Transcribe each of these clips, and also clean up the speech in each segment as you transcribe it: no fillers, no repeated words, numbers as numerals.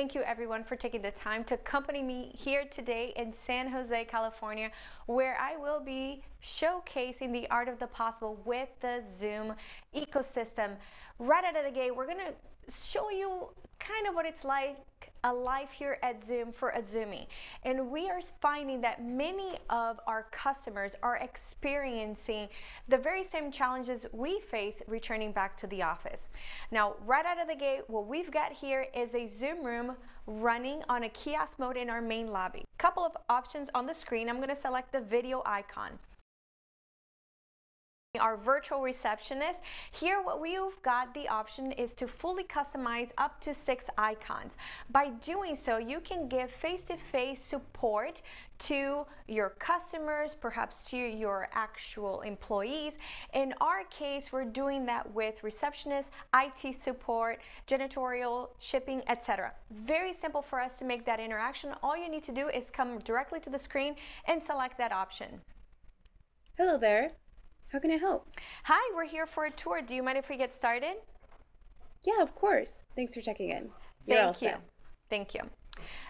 Thank you everyone for taking the time to accompany me here today in San Jose, California, where I will be showcasing the art of the possible with the Zoom ecosystem. Right out of the gate, we're going to show you kind of what it's like a life here at Zoom for a Zoomie. And we are finding that many of our customers are experiencing the very same challenges we face returning back to the office. Now, right out of the gate, what we've got here is a Zoom room running on a kiosk mode in our main lobby. Couple of options on the screen. I'm going to select the video icon. Our virtual receptionist. Here what we've got the option is to fully customize up to 6 icons. By doing so, you can give face-to-face support to your customers, perhaps to your actual employees. In our case, we're doing that with receptionists, IT support, janitorial, shipping, etc. Very simple for us to make that interaction. All you need to do is come directly to the screen and select that option. Hello there. How can I help? Hi, we're here for a tour. Do you mind if we get started? Yeah, of course. Thanks for checking in. You're all set. Thank you.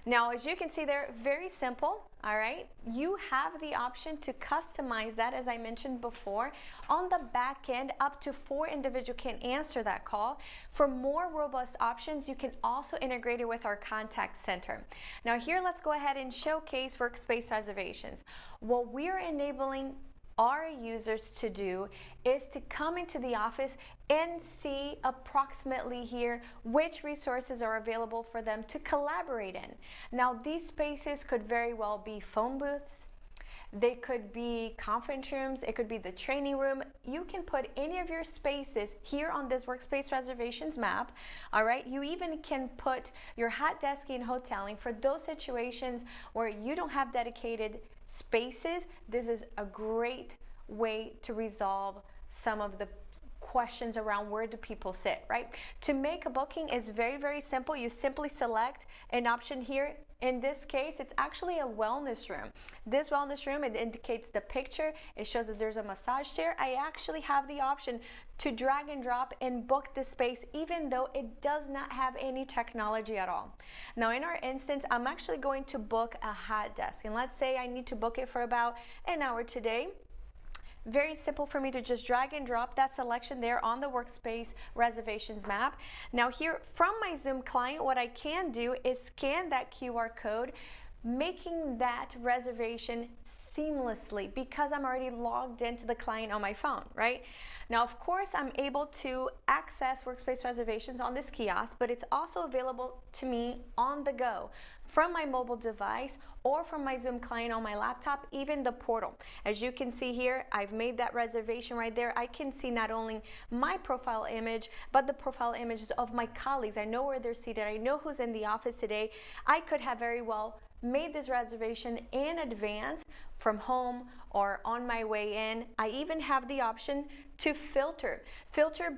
Now, as you can see there, very simple, all right? You have the option to customize that, as I mentioned before. On the back end, up to 4 individuals can answer that call. For more robust options, you can also integrate it with our contact center. Now here, let's go ahead and showcase workspace reservations. What we are enabling our users to do is to come into the office and see approximately here which resources are available for them to collaborate in. Now, these spaces could very well be phone booths, they could be conference rooms, it could be the training room. You can put any of your spaces here on this workspace reservations map, all right? You even can put your hot desking and hoteling for those situations where you don't have dedicated spaces. This is a great way to resolve some of the questions around where do people sit, right? To make a booking is very, very simple. You simply select an option here. In this case, it's actually a wellness room. This wellness room, it indicates the picture. It shows that there's a massage chair. I actually have the option to drag and drop and book the space, even though it does not have any technology at all. Now, in our instance, I'm actually going to book a hot desk. And let's say I need to book it for about an hour today. Very simple for me to just drag and drop that selection there on the workspace reservations map. Now here from my Zoom client, what I can do is scan that QR code, making that reservation seamlessly because I'm already logged into the client on my phone, right? Now, of course, I'm able to access workspace reservations on this kiosk, but it's also available to me on the go from my mobile device or from my Zoom client on my laptop, even the portal. As you can see here, I've made that reservation right there. I can see not only my profile image, but the profile images of my colleagues. I know where they're seated. I know who's in the office today. I could have very well made this reservation in advance from home or on my way in. I even have the option to filter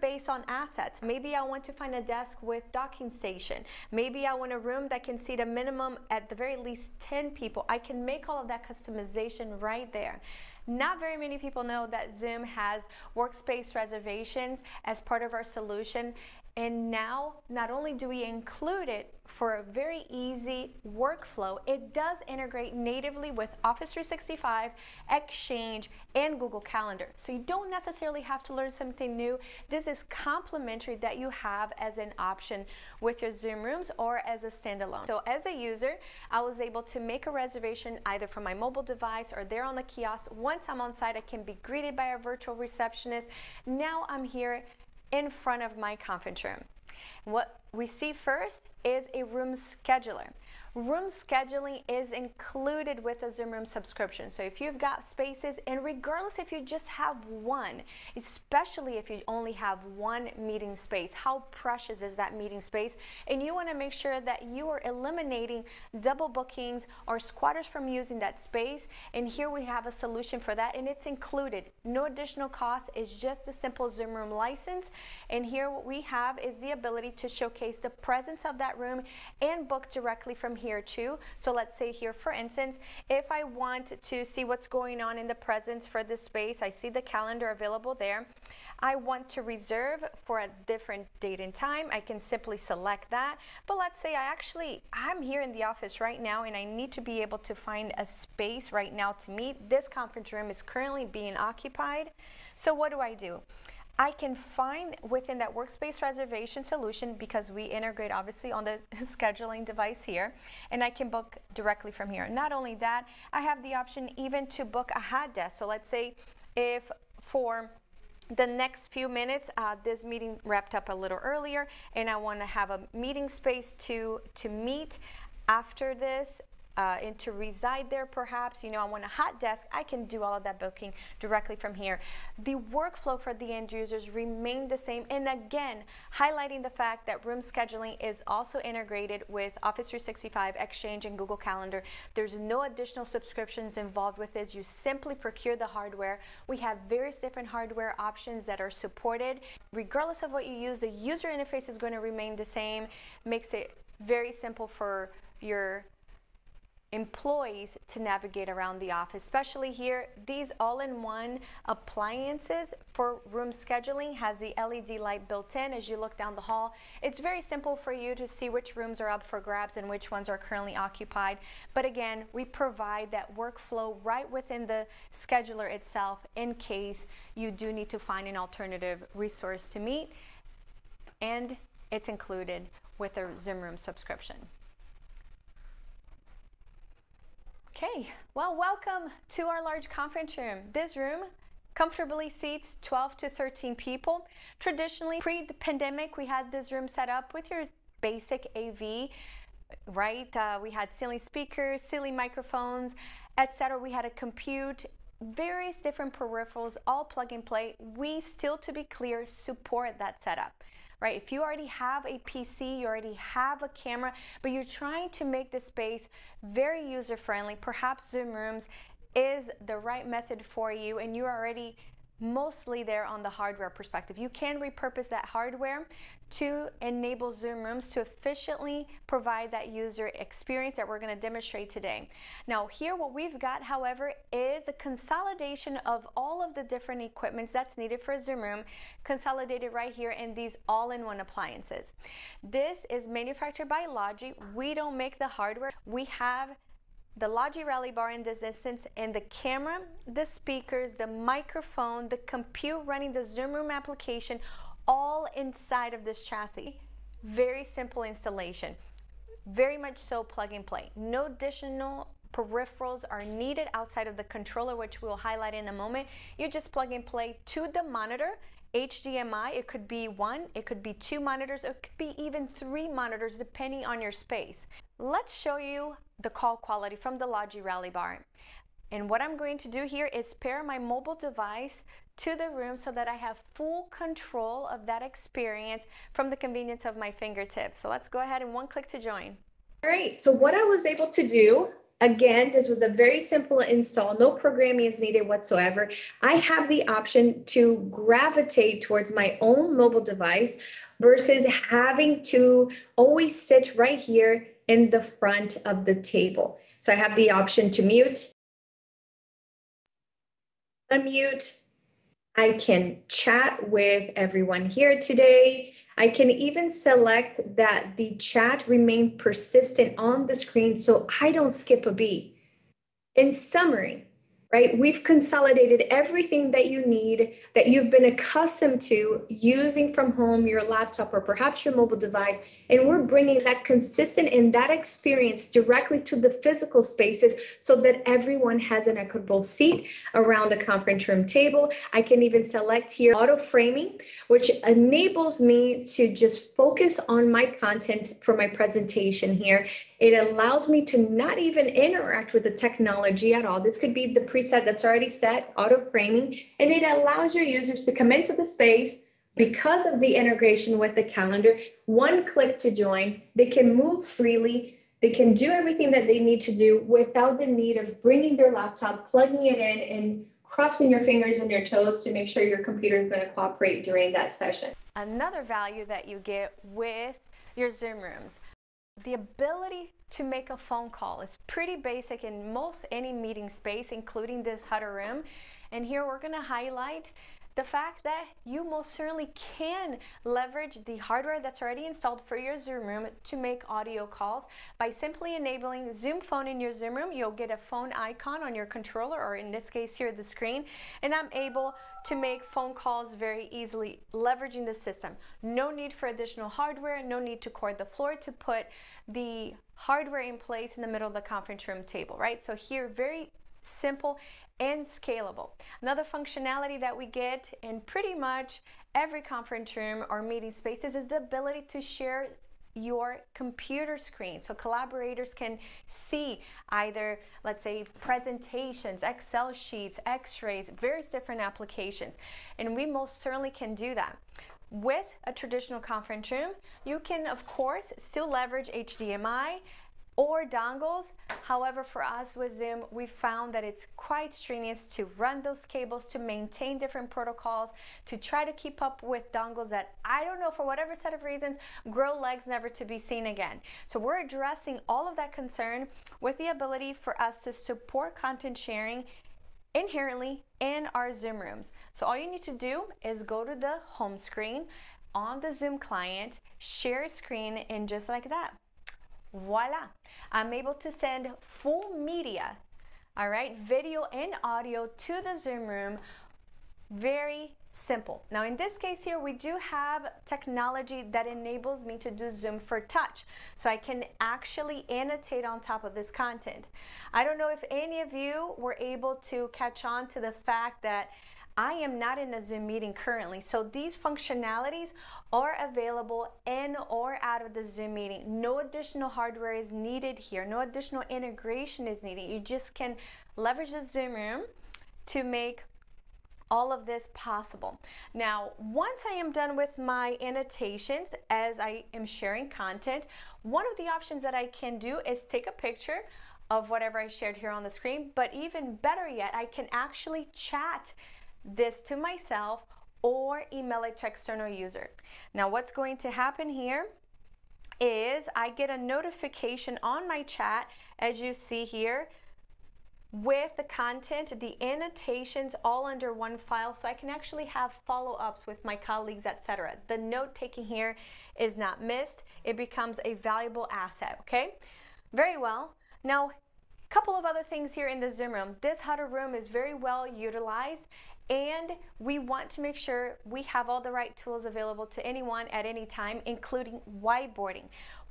based on assets. Maybe I want to find a desk with docking station. Maybe I want a room that can seat a minimum at the very least 10 people. I can make all of that customization right there. Not very many people know that Zoom has workspace reservations as part of our solution. And now, not only do we include it for a very easy workflow, it does integrate natively with Office 365, Exchange, and Google Calendar. So you don't necessarily have to learn something new. This is complementary that you have as an option with your Zoom rooms or as a standalone. So as a user, I was able to make a reservation either from my mobile device or there on the kiosk. Once I'm on site, I can be greeted by a virtual receptionist. Now I'm here in front of my conference room. What we see first is a room scheduler. Room scheduling is included with a Zoom Room subscription. So if you've got spaces, and regardless if you just have one, especially if you only have one meeting space, how precious is that meeting space? And you want to make sure that you are eliminating double bookings or squatters from using that space. And here we have a solution for that, and it's included. No additional cost, it's just a simple Zoom Room license. And here what we have is the ability to showcase the presence of that that room and book directly from here too. So let's say here, for instance, if I want to see what's going on in the presence for this space, I see the calendar available there. I want to reserve for a different date and time. I can simply select that. But let's say I'm here in the office right now and I need to be able to find a space right now to meet. This conference room is currently being occupied. So what do? I can find within that workspace reservation solution, because we integrate obviously on the scheduling device here, and I can book directly from here. Not only that, I have the option even to book a hot desk. So let's say if for the next few minutes, this meeting wrapped up a little earlier and I want to have a meeting space to meet after this and to reside there perhaps, I want a hot desk, I can do all of that booking directly from here. The workflow for the end users remain the same, and again, highlighting the fact that room scheduling is also integrated with Office 365, Exchange, and Google Calendar. There's no additional subscriptions involved with this. You simply procure the hardware. We have various different hardware options that are supported. Regardless of what you use, the user interface is going to remain the same. Makes it very simple for your employees to navigate around the office, especially here. These all-in-one appliances for room scheduling has the LED light built in as you look down the hall. It's very simple for you to see which rooms are up for grabs and which ones are currently occupied. But again, we provide that workflow right within the scheduler itself in case you do need to find an alternative resource to meet, and it's included with a Zoom Room subscription. Okay, well, welcome to our large conference room. This room comfortably seats 12 to 13 people. Traditionally, pre-pandemic, we had this room set up with your basic AV, right? We had ceiling speakers, ceiling microphones, etc. We had a compute, various different peripherals, all plug and play. We still, to be clear, support that setup. Right? If you already have a PC, you already have a camera, but you're trying to make the space very user-friendly, perhaps Zoom Rooms is the right method for you, and you're already mostly there on the hardware perspective. You can repurpose that hardware to enable Zoom Rooms to efficiently provide that user experience that we're going to demonstrate today. Now here, what we've got, however, is a consolidation of all of the different equipments that's needed for a Zoom Room, consolidated right here in these all-in-one appliances. This is manufactured by Logi. We don't make the hardware. We have the Logi Rally Bar in this instance, and the camera, the speakers, the microphone, the compute running the Zoom Room application, all inside of this chassis. Very simple installation. Very much so plug and play. No additional peripherals are needed outside of the controller, which we will highlight in a moment. You just plug and play to the monitor. HDMI, it could be one, it could be two monitors, it could be even three monitors depending on your space. Let's show you the call quality from the Logi Rally Bar. And what I'm going to do here is pair my mobile device to the room so that I have full control of that experience from the convenience of my fingertips. So let's go ahead and one click to join. All right, so what I was able to do, again, this was a very simple install, no programming is needed whatsoever. I have the option to gravitate towards my own mobile device versus having to always sit right here in the front of the table. So I have the option to mute, unmute. I can chat with everyone here today. I can even select that the chat remain persistent on the screen so I don't skip a beat. In summary, right, we've consolidated everything that you need, that you've been accustomed to using from home, your laptop, or perhaps your mobile device, and we're bringing that consistent and that experience directly to the physical spaces so that everyone has an equitable seat around the conference room table. I can even select here auto framing, which enables me to just focus on my content for my presentation here. It allows me to not even interact with the technology at all. This could be the preset that's already set, auto framing, and it allows your users to come into the space. Because of the integration with the calendar, one click to join, they can move freely, they can do everything that they need to do without the need of bringing their laptop, plugging it in, and crossing your fingers and your toes to make sure your computer is going to cooperate during that session. Another value that you get with your Zoom Rooms. the ability to make a phone call is pretty basic in most any meeting space, including this huddle room. And here we're going to highlight the fact that you most certainly can leverage the hardware that's already installed for your Zoom room to make audio calls by simply enabling Zoom Phone in your Zoom room. You'll get a phone icon on your controller, or in this case here, the screen, and I'm able to make phone calls very easily leveraging the system. No need for additional hardware, no need to cord the floor to put the hardware in place in the middle of the conference room table, right? So here, very simple and scalable. Another functionality that we get in pretty much every conference room or meeting spaces is the ability to share your computer screen, so collaborators can see either, let's say, presentations, Excel sheets, x-rays, various different applications, and we most certainly can do that. With a traditional conference room, you can of course still leverage HDMI or dongles. However, for us with Zoom, we found that it's quite strenuous to run those cables, to maintain different protocols, to try to keep up with dongles that, I don't know, for whatever set of reasons, grow legs never to be seen again. So we're addressing all of that concern with the ability for us to support content sharing inherently in our Zoom rooms. So all you need to do is go to the home screen on the Zoom client, share screen, and just like that, voila, I'm able to send full media, all right, video and audio to the Zoom room. Very simple. Now in this case here, we do have technology that enables me to do Zoom for Touch, so I can actually annotate on top of this content. I don't know if any of you were able to catch on to the fact that I am not in a Zoom meeting currently, so these functionalities are available in or out of the Zoom meeting. No additional hardware is needed here. No additional integration is needed. You just can leverage the Zoom room to make all of this possible. Now, once I am done with my annotations as I am sharing content, one of the options that I can do is take a picture of whatever I shared here on the screen, but even better yet, I can actually chat this to myself or email it to external user. Now what's going to happen here is I get a notification on my chat, as you see here, with the content, the annotations all under one file, so I can actually have follow-ups with my colleagues, etc. The note taking here is not missed. It becomes a valuable asset, okay? Very well. Now, a couple of other things here in the Zoom room. This huddle room is very well utilized, and we want to make sure we have all the right tools available to anyone at any time, including whiteboarding.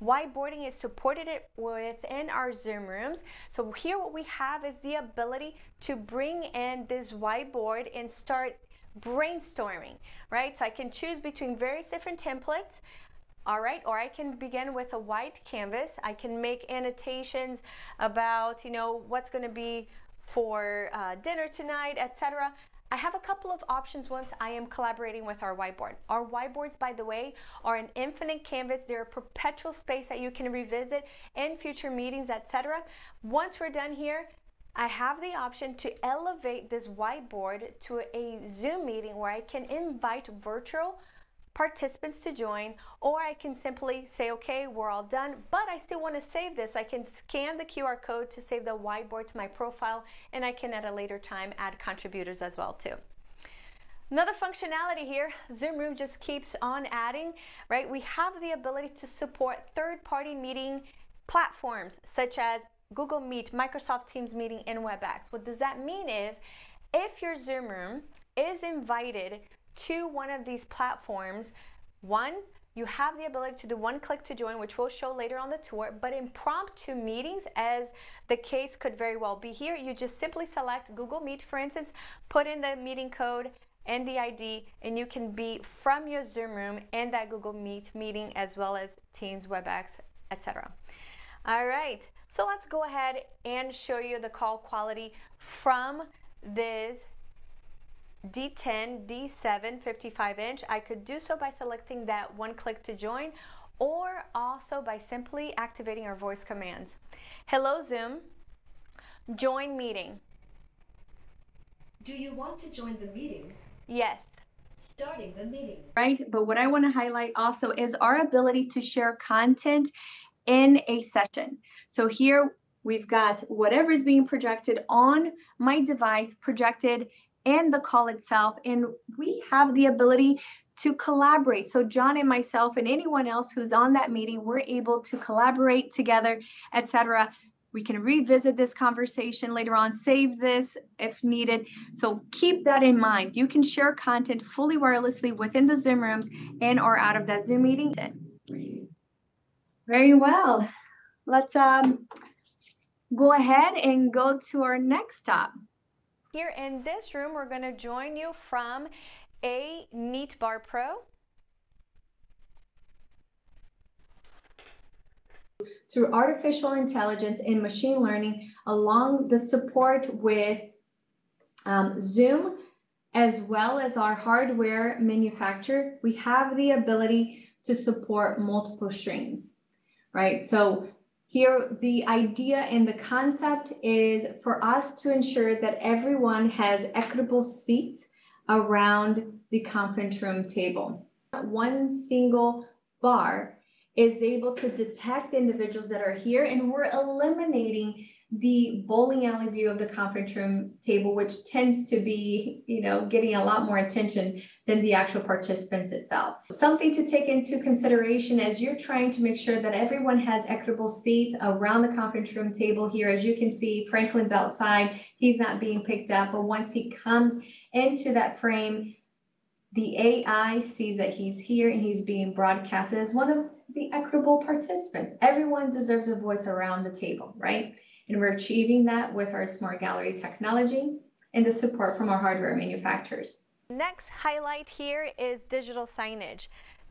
Whiteboarding is supported within our Zoom rooms. So here what we have is the ability to bring in this whiteboard and start brainstorming, right? So I can choose between various different templates. All right, or I can begin with a white canvas. I can make annotations about, you know, what's going to be for dinner tonight, etc. I have a couple of options once I am collaborating with our whiteboard. Our whiteboards, by the way, are an infinite canvas. They're a perpetual space that you can revisit in future meetings, etc. Once we're done here, I have the option to elevate this whiteboard to a Zoom meeting where I can invite virtual participants to join, or I can simply say, okay, we're all done, but I still want to save this, so I can scan the QR code to save the whiteboard to my profile, and I can at a later time add contributors as well too. Another functionality here, Zoom Room just keeps on adding, right? We have the ability to support third-party meeting platforms such as Google Meet, Microsoft Teams Meeting, and WebEx. What does that mean is, if your Zoom Room is invited to one of these platforms, one, you have the ability to do one click to join, which we'll show later on the tour, but impromptu meetings, as the case could very well be here, you just simply select Google Meet, for instance, put in the meeting code and the ID, and you can be from your Zoom room in that Google Meet meeting, as well as Teams, WebEx, etc. All right, so let's go ahead and show you the call quality from this D10, D7, 55-inch. I could do so by selecting that one click to join, or also by simply activating our voice commands. Hello Zoom, join meeting. Do you want to join the meeting? Yes. Starting the meeting. Right, but what I want to highlight also is our ability to share content in a session. So here we've got whatever is being projected on my device projected in the call itself, and we have the ability to collaborate. So John and myself and anyone else who's on that meeting, we're able to collaborate together, etc. We can revisit this conversation later on, save this if needed. So keep that in mind. You can share content fully wirelessly within the Zoom rooms and or out of that Zoom meeting. Very well. Let's go ahead and go to our next stop. Here in this room, we're going to join you from a Neat Bar Pro. Through artificial intelligence and machine learning, along the support with Zoom, as well as our hardware manufacturer, we have the ability to support multiple streams, right? So here, the idea and the concept is for us to ensure that everyone has equitable seats around the conference room table. One single bar is able to detect individuals that are here, and we're eliminating the bowling alley view of the conference room table, which tends to be, getting a lot more attention than the actual participants itself. Something to take into consideration as you're trying to make sure that everyone has equitable seats around the conference room table here. As you can see, Franklin's outside, he's not being picked up, but once he comes into that frame, the AI sees that he's here and he's being broadcasted as one of the equitable participants. Everyone deserves a voice around the table, right? And we're achieving that with our smart gallery technology and the support from our hardware manufacturers. Next highlight here is digital signage.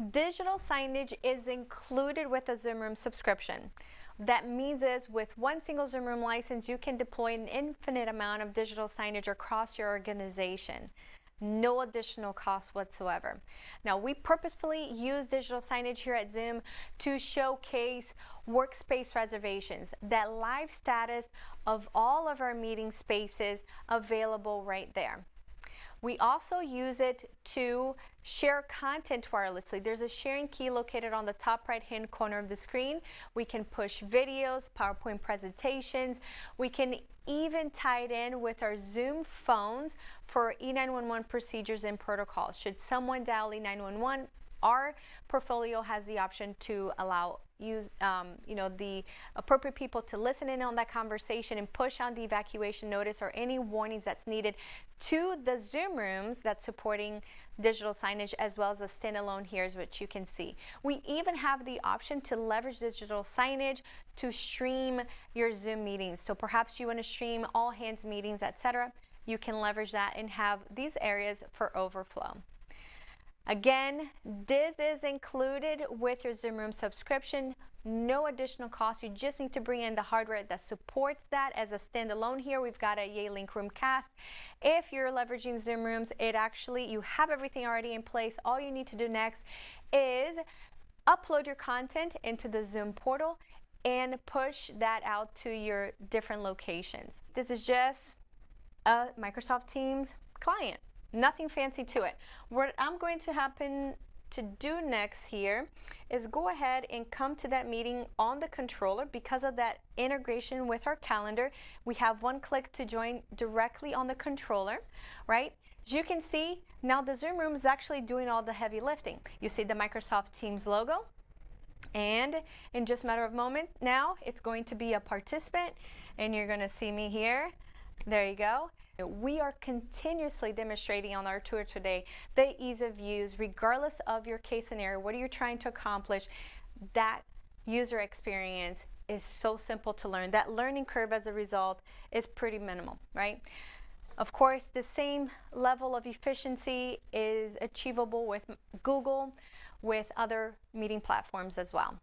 Digital signage is included with a Zoom Room subscription. That means is with one single Zoom Room license, you can deploy an infinite amount of digital signage across your organization. No additional cost whatsoever. Now, we purposefully use digital signage here at Zoom to showcase workspace reservations, that live status of all of our meeting spaces available right there. We also use it to share content wirelessly. There's a sharing key located on the top right-hand corner of the screen. We can push videos, PowerPoint presentations. We can even tie it in with our Zoom phones for E911 procedures and protocols. Should someone dial E911, our portfolio has the option to allow the appropriate people to listen in on that conversation and push on the evacuation notice or any warnings that's needed to the Zoom rooms that's supporting digital signage, as well as a standalone here, which you can see. We even have the option to leverage digital signage to stream your Zoom meetings. So perhaps you want to stream all hands meetings, etc. You can leverage that and have these areas for overflow. Again, this is included with your Zoom Room subscription. No additional cost. You just need to bring in the hardware that supports that as a standalone. Here we've got a Yay-Link Roomcast. If you're leveraging Zoom Rooms, you have everything already in place. All you need to do next is upload your content into the Zoom portal and push that out to your different locations. This is just a Microsoft Teams client. Nothing fancy to it. What I'm going to happen to do next here is go ahead and come to that meeting on the controller. Because of that integration with our calendar, we have one click to join directly on the controller, right? As you can see, now the Zoom Room is actually doing all the heavy lifting. You see the Microsoft Teams logo, and in just a matter of moment now, it's going to be a participant, and you're going to see me here. There you go. We are continuously demonstrating on our tour today the ease of use, regardless of your case scenario. What are you trying to accomplish? That user experience is so simple to learn. That learning curve as a result is pretty minimal, right? Of course, the same level of efficiency is achievable with Google, with other meeting platforms as well.